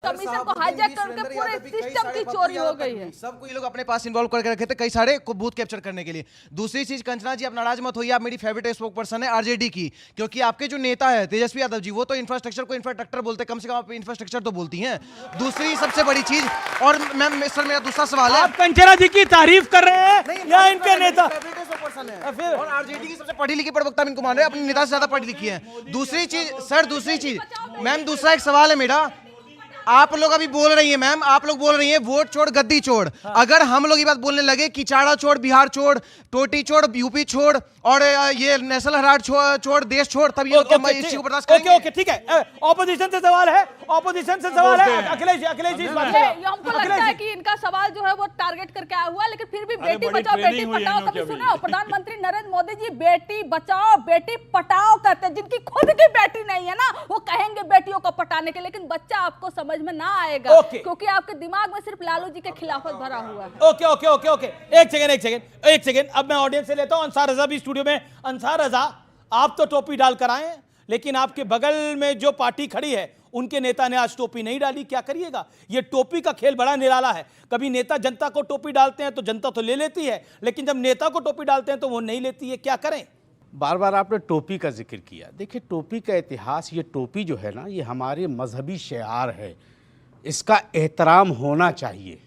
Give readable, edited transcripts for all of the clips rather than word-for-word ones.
Commission को hijack करके पूरे सिस्टम की चोरी हो गई है। सबको ये लोग अपने पास इन्वॉल्व करके रखे थे कई सारे को बूथ कैप्चर करने के लिए। दूसरी चीज, कंचना जी आप नाराज मत होइए, आप मेरी फेवरेट स्पोक पर्सन है आरजेडी की, क्योंकि आपके जो नेता है तेजस्वी यादव जी वो तो इंफ्रास्ट्रक्चर को इंफ्रास्ट्रक्चर बोलते, कम से कम आप इंफ्रास्ट्रक्चर तो बोलती हैं। दूसरी सबसे बड़ी चीज, और मैम सर मेरा दूसरा सवाल है, आप कंचना जी की तारीफ कर रहे हैं या इनके नेता? और आरजेडी की सबसे पढ़ी लिखी प्रवक्ता इनको मान रहे हैं, अपने नेता से ज्यादा पढ़ी लिखी है। दूसरी चीज सर, दूसरी चीज मैम, दूसरा एक सवाल है मेरा, आप लोग अभी बोल रही हैं मैम, आप लोग बोल रही हैं वोट छोड़ गद्दी छोड़। अगर हम लोग ये बात बोलने लगे कि चाड़ा छोड़, बिहार छोड़, टोटी छोड़, यूपी छोड़ और ये नेशनल हेराल्ड छोड़, देश छोड़, तब ये इस चीज को बर्दाश्त करेंगे? ओके ठीक है, ऑपोजिशन से सवाल है, ऑपोजिशन से सवाल है। अखिलेश जी इस बात ये हमको लगता है कि इनका सवाल जो है वो टारगेट करके आया हुआ है, लेकिन फिर भी बेटी बचाओ बेटी पढ़ाओ कभी सुना? प्रधानमंत्री नरेंद्र मोदी जी बेटी बचाओ बेटी पढ़ाओ कहते हैं। जिनकी खुद की बेटी नहीं है ना, वो कहेंगे बेटियों को पटाने के, लेकिन बच्चा आपको समझ में ना आएगा क्योंकि आपके दिमाग में सिर्फ लालू जी के खिलाफत भरा हुआ है। ओके ओके ओके ओके, एक सेकंड, अब मैं ऑडियंस से लेता हूं अंसार रजा भी स्टूडियो में। अंसार रजा, आप तो टोपी डाल कर आए, लेकिन आपके बगल में जो पार्टी खड़ी है उनके नेता ने आज टोपी नहीं डाली, क्या करिएगा? ये टोपी का खेल बड़ा निराला है। कभी नेता जनता को टोपी डालते हैं तो जनता तो ले लेती है, लेकिन जब नेता को टोपी डालते हैं तो वो नहीं लेती है, क्या करें? बार बार आपने टोपी का जिक्र किया। देखिए टोपी का इतिहास, ये टोपी जो है ना, ये हमारे मजहबी शिआर है, इसका एहतराम होना चाहिए।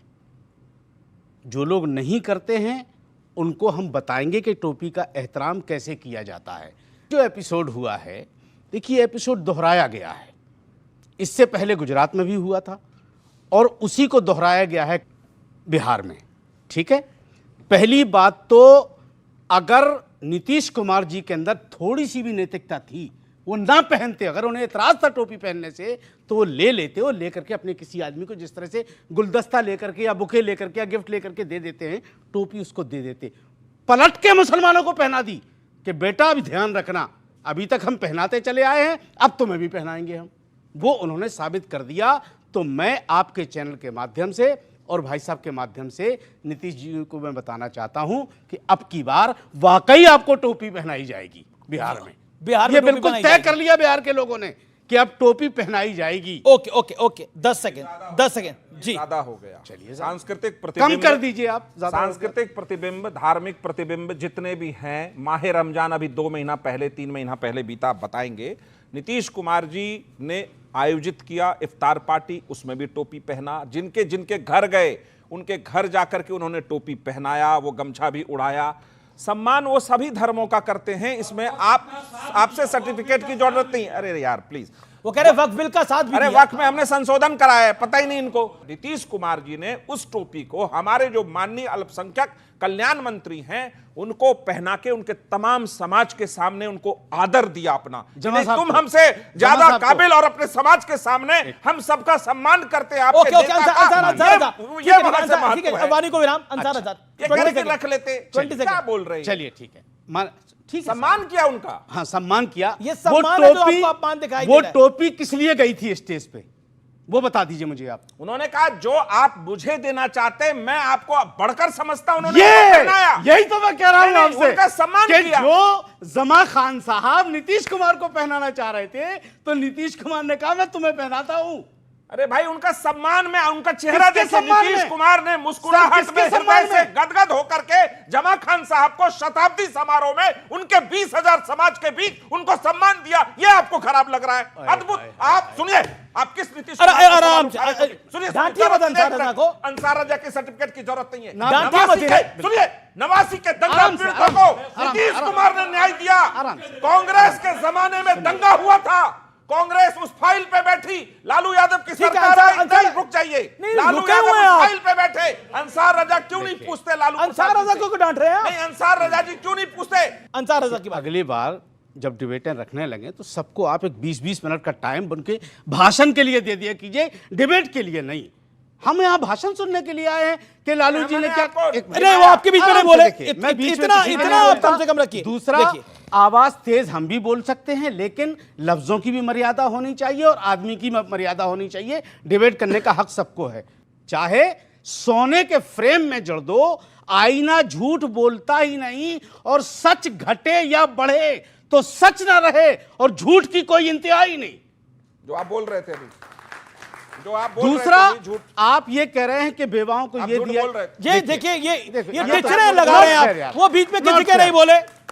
जो लोग नहीं करते हैं उनको हम बताएंगे कि टोपी का एहतराम कैसे किया जाता है। जो एपिसोड हुआ है, देखिए एपिसोड दोहराया गया है, इससे पहले गुजरात में भी हुआ था और उसी को दोहराया गया है बिहार में। ठीक है, पहली बात तो अगर नीतीश कुमार जी के अंदर थोड़ी सी भी नैतिकता थी, वो ना पहनते, अगर उन्हें एतराज था टोपी पहनने से तो वो ले लेते, वो लेकर के अपने किसी आदमी को जिस तरह से गुलदस्ता लेकर के या बुके लेकर के या गिफ्ट लेकर के दे देते हैं, टोपी उसको दे देते। पलट के मुसलमानों को पहना दी कि बेटा अभी ध्यान रखना, अभी तक हम पहनाते चले आए हैं, अब तुम्हें भी पहनाएंगे हम। वो उन्होंने साबित कर दिया। तो मैं आपके चैनल के माध्यम से और भाई साहब के माध्यम से नीतीश जी को मैं बताना चाहता हूं कि अब की बार वाकई आपको टोपी पहनाई जाएगी बिहार में। बिहार ये बिल्कुल तय कर लिया बिहार के लोगों ने कि अब टोपी पहनाई जाएगी। ओके ओके ओके, 10 सेकंड जी, ज्यादा हो गया। चलिए सांस्कृतिक कम प्रतिबिंब कर दीजिए आप। सांस्कृतिक प्रतिबिंब, धार्मिक प्रतिबिंब जितने भी हैं, माह रमजान अभी 2 महीना पहले 3 महीना पहले बीता, आप बताएंगे। नीतीश कुमार जी ने आयोजित किया इफ्तार पार्टी, उसमें भी टोपी पहना। जिनके जिनके घर गए उनके घर जाकर के उन्होंने टोपी पहनाया, वो गमछा भी उड़ाया। सम्मान वो सभी धर्मों का करते हैं, इसमें आपसे सर्टिफिकेट की जरूरत नहीं। अरे यार प्लीज, वो कह रहे वक्फ बिल का साथ भी अरे दिया। वक्फ में हमने संशोधन कराया है, पता ही नहीं इनको। नीतीश कुमार जी ने उस टोपी को हमारे जो माननीय अल्पसंख्यक कल्याण मंत्री हैं उनको पहना के उनके तमाम समाज के सामने उनको आदर दिया अपना। तुम हमसे ज्यादा काबिल और अपने समाज के सामने हम सबका सम्मान करते हैं। ओके ओके, वानी को विराम। रख लेते, क्या बोल रहे हैं? चलिए ठीक है, ठीक है, सम्मान किया उनका। हाँ सम्मान किया। ये सम्मान है जो आपको अपमान दिखाई दे वो रहा है। टोपी किस लिए गई थी स्टेज पे, वो बता दीजिए मुझे आप। उन्होंने कहा जो आप मुझे देना चाहते हैं मैं आपको बढ़कर समझता हूं। उन्होंने यही तो मैं कह रहा हूं आपसे, उनका सम्मान किया। जो जमा खान साहब नीतीश कुमार को पहनाना चाह रहे थे तो नीतीश कुमार ने कहा मैं तुम्हें पहनाता हूं। अरे भाई उनका सम्मान में उनका चेहरा देखिए, नीतीश कुमार ने मुस्कुराहट में हृदय से गदगद होकर के जमा खान साहब को शताब्दी समारोह में उनके 20,000 समाज के बीच उनको सम्मान दिया। ये आपको खराब लग रहा है? अद्भुत। आप सुनिए, आप किस नीतीश आराम से सुनिए, अंसार रजा के सर्टिफिकेट की जरूरत नहीं है। सुनिए, नवासी के दंगा पीड़ितों को नीतीश कुमार ने न्याय दिया। कांग्रेस के जमाने में दंगा हुआ था, कांग्रेस उस फाइल पे बैठी, लालू यादव की सरकार आई। रुक जाइए, लालू यादव उस फाइल पे बैठे। अंसार रजा क्यों नहीं पूछते? लालू अंसार रजा को डांट रहे हैं? नहीं, अंसार रजा जी क्यों नहीं पूछते? अंसार रजा की बात। अगली बार जब डिबेटें रखने लगे तो सबको आप एक 20-20 मिनट का टाइम उनके भाषण के लिए दे दिया कीजिए, डिबेट के लिए नहीं। हम यहाँ भाषण सुनने के लिए आए हैं कि लालू जी ने क्या। अरे वो आपके बीच में बोले, इतना आप कम से कम रखिए। दूसरा, आवाज तेज हम भी बोल सकते हैं, लेकिन लफ्जों की भी मर्यादा होनी चाहिए और आदमी की मर्यादा होनी चाहिए। डिबेट करने का हक सबको है, चाहे सोने के फ्रेम में जड़ दो, आईना झूठ बोलता ही नहीं, और सच घटे या बढ़े तो सच ना रहे और झूठ की कोई इंतहा ही नहीं। जो आप बोल रहे थे अभी, जो आप बोल रहे थे, दूसरा, भी झूठ। आप ये कह रहे हैं कि बेवाओं को आप ये झूठ दिया। बोल रहे थे। ये देखिए ये देखिए, टिचरे लगा रहे हैं आप। वो बीच में किसी के नहीं बोले,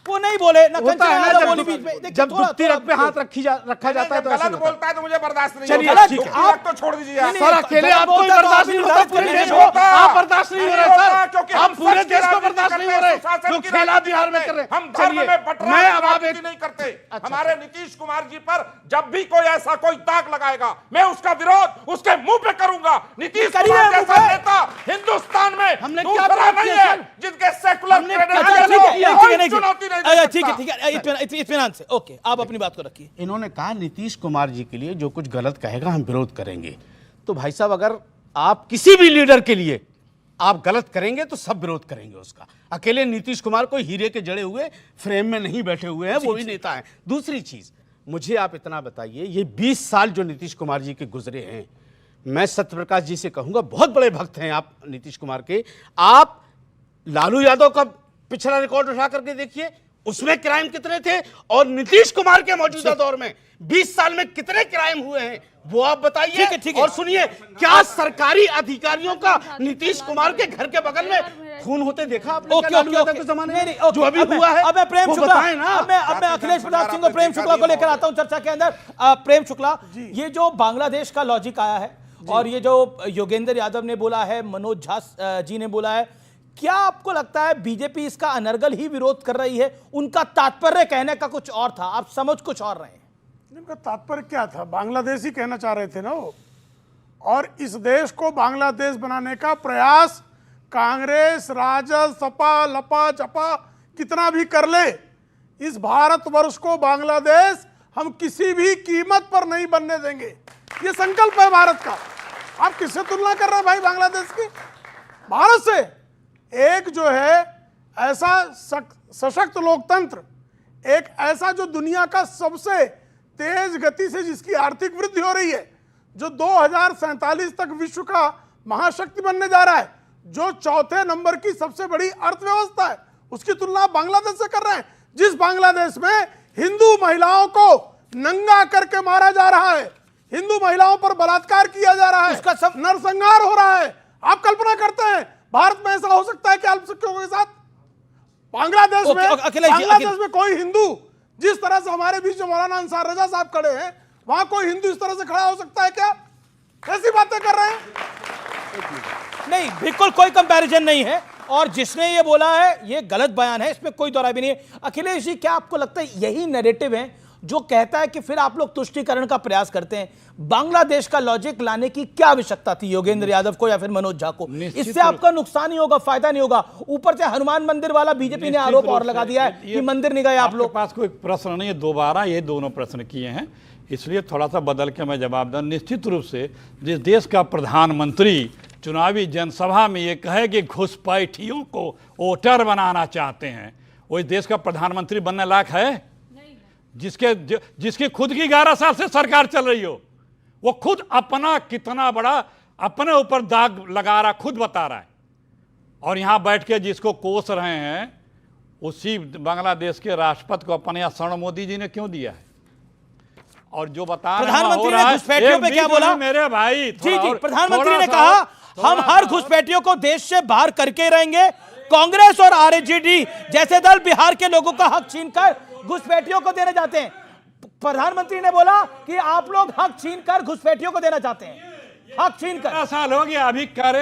वो नहीं बोले ना, होता है ना, कंचना बोली बीच में। देखिए, जब थोड़ा- दुखती थोड़ा- रख पे हाथ रखा जाता है तो जब ऐसा गलत होता है। बोलता है तो मुझे बर्दाश्त नहीं चलिए, होता। ठीक है। आप तो छोड़ दीजिए यार। नहीं, सर अकेले गलत आपको बोलता है तो बर्दाश्त आप नहीं भी होता, बर्दाश्त पूरे नहीं देश को होता। आप बर्दाश्त नहीं हो रहे होता, क्योंकि सर, हम आप पूरे सच की देश को राजनीति बर्दाश्त नहीं करते हो रहे, हैं, सुशासन जो की खेला राजनीति बिहार में करते कर रहे हैं। हम धर्म चलिए, में बंटवारे मैं की अब आप राजनीति एक नहीं करते। अच्छा। हमारे नीतीश कुमार जी पर जब भी कोई ऐसा कोई दाग लगाएगा, मैं उसका विरोध उसके मुंह पे करूंगा। नीतीश करिए कुमार मुंह जैसा पे। नेता हिंदुस्तान में हमने क्या दूसरा बात नहीं किया, है, सर? जिनके सेकुलर हमने क्या अच्छा, क्रेडेंशियल ठीक है, को ठीक है, कोई चुनौती नहीं दे अच्छा, ठीक है, सकता। ठीक है, इत्मीनान से। ओके, आप अपनी बात को रखिए। इन्होंने कहा नीतीश कुमार जी के लिए जो कुछ गलत कहेगा हम विरोध करेंगे। तो भाई साहब, अगर आप किसी भी लीडर के लिए आप गलत करेंगे तो सब विरोध करेंगे उसका। अकेले नीतीश कुमार कोई हीरे के जड़े हुए फ्रेम में नहीं बैठे हुए हैं, वो भी नेता हैं। दूसरी चीज, मुझे आप इतना बताइए, ये 20 साल जो नीतीश कुमार जी के गुजरे हैं, मैं सत्यप्रकाश जी से कहूंगा, बहुत बड़े भक्त हैं आप नीतीश कुमार के। आप लालू यादव का पिछला रिकॉर्ड उठा करके देखिए, उसमें क्राइम कितने थे, और नीतीश कुमार के मौजूदा दौर में 20 साल में कितने क्राइम हुए हैं, वो आप बताइए। ठीक है। और सुनिए, क्या सरकारी अधिकारियों का नीतीश कुमार के घर के बगल में खून होते देखा आपने? ओके, क्या लालू ओके, यादव ओके। के जमाने नहीं, में नहीं, ओके, जो अभी अब मैं- हुआ है, अब मैं प्रेम वो शुक्ला, बताएं ना। अब मैं अखिलेश प्रसाद सिंह को प्रेम शुक्ला को लेकर आता हूं चर्चा के अंदर। प्रेम शुक्ला, ये जो बांग्लादेश का लॉजिक आया है और ये जो योगेंद्र यादव ने बोला है, मनोज झा जी ने बोला है, क्या आपको लगता है बीजेपी इसका अनर्गल ही विरोध कर रही है? उनका तात्पर्य कहने का कुछ और था, आप समझ कुछ और रहे हैं। इनका तात्पर्य क्या था? बांग्लादेश ही कहना चाह रहे थे ना वो। और इस देश को बांग्लादेश बनाने का प्रयास कांग्रेस, राजद, सपा, लपा चपा कितना भी कर ले, इस भारतवर्ष को बांग्लादेश हम किसी भी कीमत पर नहीं बनने देंगे। ये संकल्प है भारत का। आप किससे तुलना कर रहे हैं भाई बांग्लादेश की? भारत से। एक जो है ऐसा सशक्त लोकतंत्र, एक ऐसा जो दुनिया का सबसे तेज गति से जिसकी आर्थिक वृद्धि हो रही है, जो 2047 तक विश्व का महाशक्ति बनने जा रहा है, जो चौथे नंबर की सबसे बड़ी अर्थव्यवस्था है, उसकी तुलना बांग्लादेश से कर रहे हैं। जिस बांग्लादेश में हिंदू महिलाओं को नंगा करके मारा जा रहा है, हिंदू महिलाओं पर बलात्कार किया जा रहा है, उसका सब नरसंहार हो रहा है। आप कल्पना करते हैं भारत में ऐसा हो सकता है कि अल्पसंख्यकों के साथ? बांग्लादेश में, बांग्लादेश में कोई हिंदू, जिस तरह से हमारे बीच में मौलाना अंसार रजा साहब खड़े हैं, वहां कोई हिंदू इस तरह से खड़ा हो सकता है क्या? कैसी बातें कर रहे हैं? नहीं, बिल्कुल कोई कंपैरिजन नहीं है, और जिसने ये बोला है ये गलत बयान है, इसमें कोई दौरा भी नहीं है। अखिलेश जी, क्या आपको लगता है यही नैरेटिव है जो कहता है कि फिर आप लोग तुष्टीकरण का प्रयास करते हैं? बांग्लादेश का लॉजिक लाने की क्या आवश्यकता थी योगेंद्र यादव को या फिर मनोज झा को? इससे आपका नुकसान ही होगा, फायदा नहीं होगा। ऊपर से हनुमान मंदिर वाला बीजेपी ने आरोप और लगा दिया है कि मंदिर नहीं गए आप लोग। पास कोई प्रश्न नहीं है, दोबारा ये दोनों प्रश्न किए हैं, इसलिए थोड़ा सा बदल के मैं जवाब दूं। निश्चित रूप से जिस देश का प्रधानमंत्री चुनावी जनसभा में ये कहे कि घुसपैठियों को वोटर बनाना चाहते हैं, वो इस देश का प्रधानमंत्री बनने लायक है? जिसकी खुद की 11 साल से सरकार चल रही हो, वो खुद अपना कितना बड़ा अपने ऊपर दाग लगा रहा, खुद बता रहा है। और यहां बैठ के जिसको कोस रहे हैं, उसी बांग्लादेश के राष्ट्रपति को अपने यहाँ स्वर्ण मोदी जी ने क्यों दिया है? और जो बता रहे हैं प्रधानमंत्री हो ने रहा है, घुसपैठियों पे एक क्या बीच बोला? में मेरे भाई जी जी, प्रधानमंत्री ने कहा हम हर घुसपैठियों को देश से बाहर करके रहेंगे। कांग्रेस और आरजेडी जैसे दल बिहार के लोगों का हक छीनकर घुसपैठियों को देना चाहते हैं। प्रधानमंत्री ने बोला कि आप लोग हक छीनकर घुसपैठियों को देना चाहते हैं, हक छीनकर। साल हो गया अभी करे